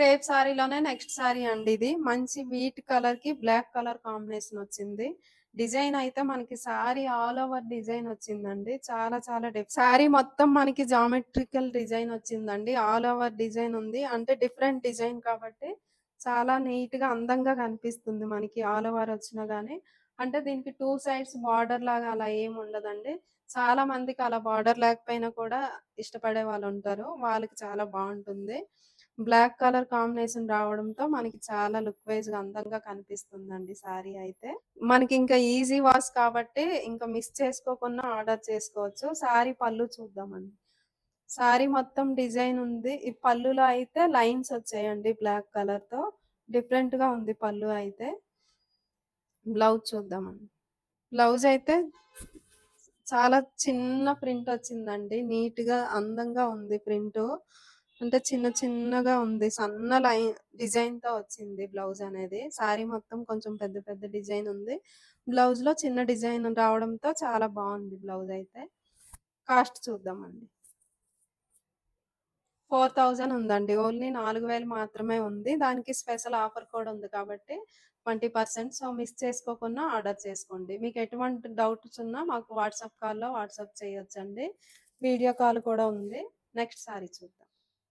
Crepe సారీలోనే next sorry అండి ఇది. మంచి వీట్ కలర్‌కి బ్లాక్ కలర్ కాంబినేషన్ వచ్చింది. డిజైన్ అయితే మనకి సారీ ఆల్ ఓవర్ డిజైన్ వచ్చిందండి. చాలా చాలా సారీ మొత్తం మనకి జామెట్రికల్ డిజైన్ వచ్చిందండి. ఆల్ ఓవర్ డిజైన్ ఉంది. అంటే డిఫరెంట్ డిజైన్ కాబట్టి చాలా నీట్‌గా అందంగా కనిపిస్తుంది మనకి ఆల్ ఓవర్ వచ్చినా గాని. అంటే దీనికి 2 సైడ్స్ బార్డర్ లాగా అలా ఏమి ఉండదండి. చాలా మందికి అలా బార్డర్ లేకపోయినా కూడా ఇష్టపడే వాళ్ళుంటారు. వాళ్ళకి చాలా బావుంటుంది. బ్లాక్ కలర్ కాంబినేషన్ రావడంతో మనకి చాలా లుక్ వైస్‌గా అందంగా కనిపిస్తుందండి సారీ అయితే. మనకింకా ఈజీ వాష్ కాబట్టి ఇంక మిస్ చేసుకోకుండా ఆర్డర్ చేసుకోవచ్చు. సారీ పళ్ళు చూద్దామండి. సారీ మొత్తం డిజైన్ ఉంది. ఈ పళ్ళులో అయితే లైన్స్ వచ్చాయండి బ్లాక్ కలర్‌తో. డిఫరెంట్‌గా ఉంది పళ్ళు అయితే. బ్లౌజ్ చూద్దామండి. బ్లౌజ్ అయితే చాలా చిన్న ప్రింట్ వచ్చిందండి. నీట్‌గా అందంగా ఉంది ప్రింటు. అంటే చిన్న చిన్నగా ఉంది. సన్న డిజైన్‌తో వచ్చింది బ్లౌజ్ అనేది. సారీ మొత్తం కొంచెం పెద్ద పెద్ద డిజైన్ ఉంది. బ్లౌజ్‌లో చిన్న డిజైన్ రావడంతో చాలా బావుంది బ్లౌజ్ అయితే. కాస్ట్ చూద్దామండి. 4000 ఉందండి. ఓన్లీ 4000 మాత్రమే ఉంది. దానికి స్పెషల్ ఆఫర్ కూడా ఉంది కాబట్టి 20%. సో, మిస్ చేసుకోకుండా ఆర్డర్ చేసుకోండి. మీకు ఎటువంటి డౌట్స్ ఉన్నా మాకు వాట్సాప్ కాల్‌లో వాట్సాప్ చేయొచ్చండి. వీడియో కాల్ కూడా ఉంది. నెక్స్ట్ సారీ చూద్దాం.